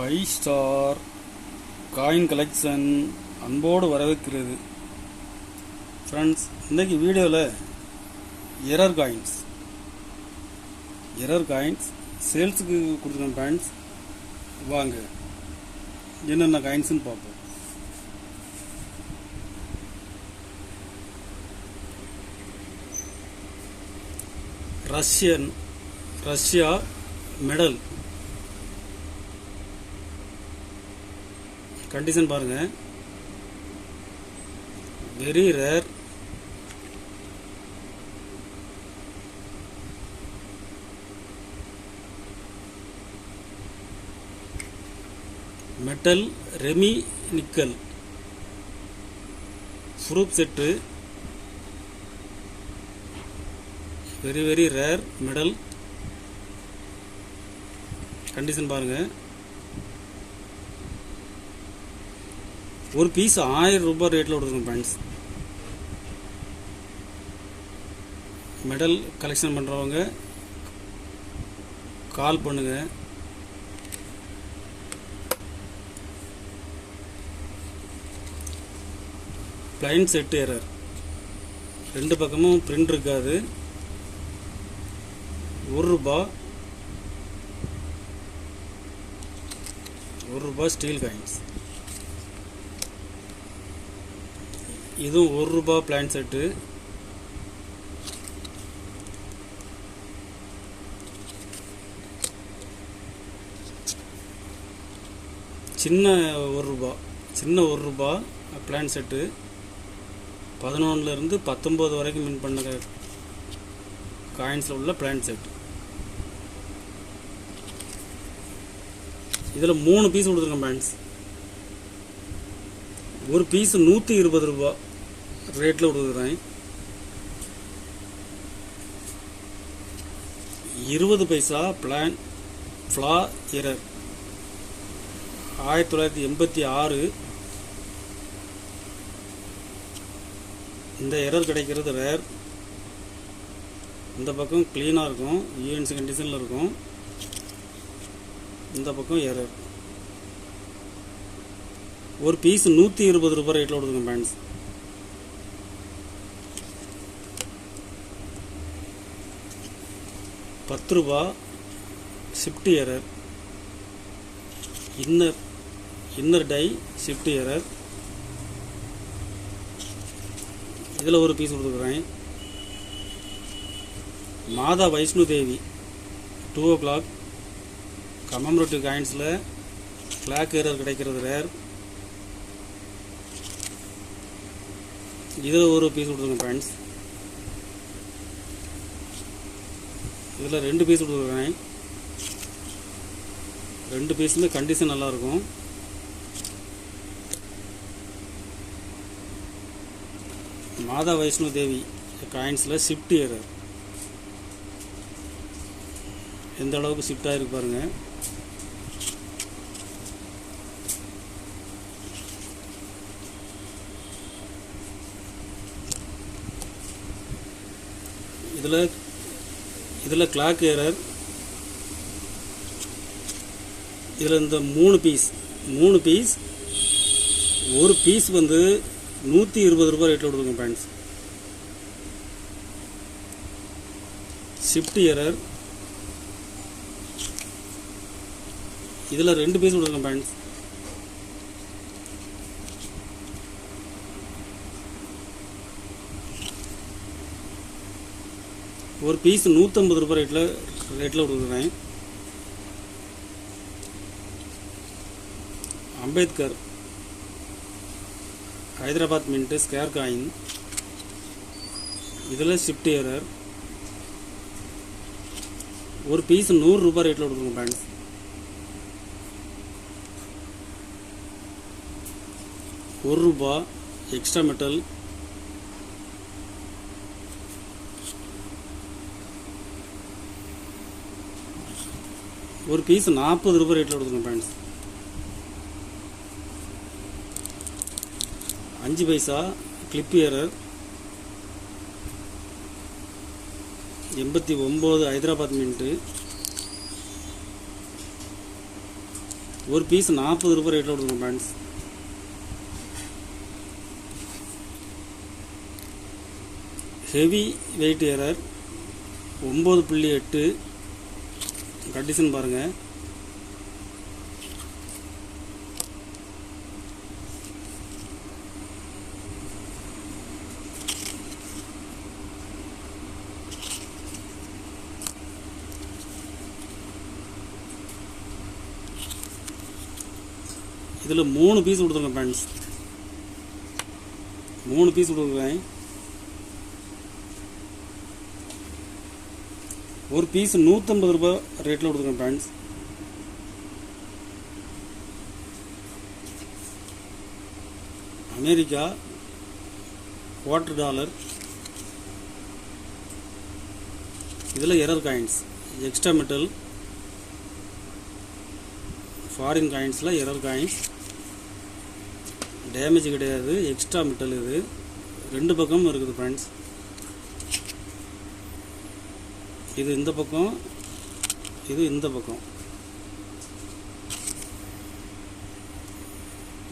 Five star coin collection அன்போடு வரவேற்கிறது. Friends, இன்றைக்கி வீடியோவில் எரர் காயின்ஸ் சேல்ஸுக்கு கொடுத்துருக்கேன். ஃப்ரெண்ட்ஸ், வாங்க என்னென்ன காயின்ஸ்னு பார்ப்போம். ரஷ்யா மெடல் கண்டிஷன் பாருங்க, வெரி ரேர். மெட்டல் ரெமி nickel proof set, very rare medal condition பாருங்க. ஒரு பீஸ் 1000 ரூபாய் ரேட்டில் கொடுத்துருங்க. ஃப்ரெண்ட்ஸ், மெடல் கலெக்ஷன் பண்ணுறவங்க கால் பண்ணுங்க. பிளைன் செட் எரர், ரெண்டு பக்கமும் பிரிண்ட் இருக்காது. ₹1 ஸ்டீல் காயின்ஸ். இதுவும் ₹1 பிளான் செட்டு. சின்ன ₹1 பிளான் செட்டு. 11லேருந்து 19 வரைக்கும் மின் பண்ண காயின்ஸில் உள்ள பிளான் செட். இதில் 3 பீஸ் கொடுத்துருக்கேன். ஃப்ரெண்ட்ஸ், ஒரு பீஸ் ₹120 ரேட்டில் கொடுக்குறேன். 20 பைசா பிளான் ஃப்ளா எரர் 1986. இந்த எரர் கிடைக்கிறது ரேர். இந்த பக்கம் க்ளீனாக இருக்கும், யூஎன்சி கண்டிஷனில் இருக்கும். இந்த பக்கம் எரர். ஒரு பீஸ் ₹120 ரேட்டில் கொடுத்துருங்க. Friends, ₹10 shift error. Inner die shift error. இதில் ஒரு பீஸ் கொடுத்துருக்குறேன். மாதா வைஷ்ணு தேவி 2 o'clock கமமரேட்டிவ் காயின்ஸில் ஃப்ளாக் எரர் கிடைக்கிறது ரேர். இதில் ஒரு பீஸ் கொடுத்துருங்க. ஃப்ரெண்ட்ஸ், இதில் 2 பீஸ் கொடுத்துருக்கேன். 2 பீஸுமே கண்டிஷன் நல்லாயிருக்கும். மாதா வைஷ்ணு தேவி காயின்ஸில் ஷிஃப்ட் எரர். எந்த அளவுக்கு ஷிஃப்ட் ஆகிருக்கு பாருங்கள். இதில் கிளாக் எரர். இதில் இந்த 3 பீஸ் ஒரு பீஸ் வந்து ₹120 ரேட்டில் கொடுத்துருங்க. Friends, shift error. இதில் 2 பீஸ் கொடுத்துருங்க. ஃப்ரெண்ட்ஸ், ஒரு பீஸ் ₹150 ரேட்டில் கொடுக்குறேன். Ambedkar Hyderabad mint square coin. இதில் ஷிஃப்ட் எரர். ஒரு பீஸ் ₹100 ரேட்டில் கொடுக்குறோம். Friends, ₹1 extra metal. ஒரு பீஸ் ₹40 ரேட்டில் கொடுக்குறோம். Friends, 5 paisa clip error. 89 Hyderabad mint. ஒரு பீஸ் 40 ரூபாய் ரேட்டில் கொடுத்துருக்கோம் friends. Heavy weight error 9.8 condition பாருங்கள். இதில் 3 பீஸ் கொடுத்துருங்க ஃப்ரெண்ட்ஸ். 3 பீஸ் கொடுக்குறேன். ஒரு பீஸ் 150 ரூபாய் ரேட்டில் கொடுத்துருக்கேன் ஃப்ரெண்ட்ஸ். அமெரிக்கா $1/4. இதில் error coins, extra metal, foreign காயின்ஸில் எரர் காயின்ஸ், டேமேஜ் கிடையாது, எக்ஸ்ட்ரா மெட்டல். இது 2 பக்கமும் இருக்குது ஃப்ரெண்ட்ஸ். இது இந்த பக்கம், இது இந்த பக்கம்.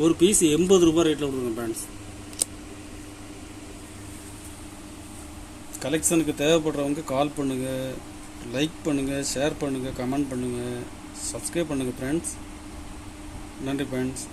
ஒரு பீஸ் 80 ரூபாய் ரேட்டில் கொடுக்குறேன் ஃப்ரெண்ட்ஸ். கலெக்ஷனுக்கு தேவைப்படுறவங்க கால் பண்ணுங்கள், லைக் பண்ணுங்கள், ஷேர் பண்ணுங்கள், கமெண்ட் பண்ணுங்கள், சப்ஸ்கிரைப் பண்ணுங்கள் ஃப்ரெண்ட்ஸ். நன்றி ஃப்ரெண்ட்ஸ்.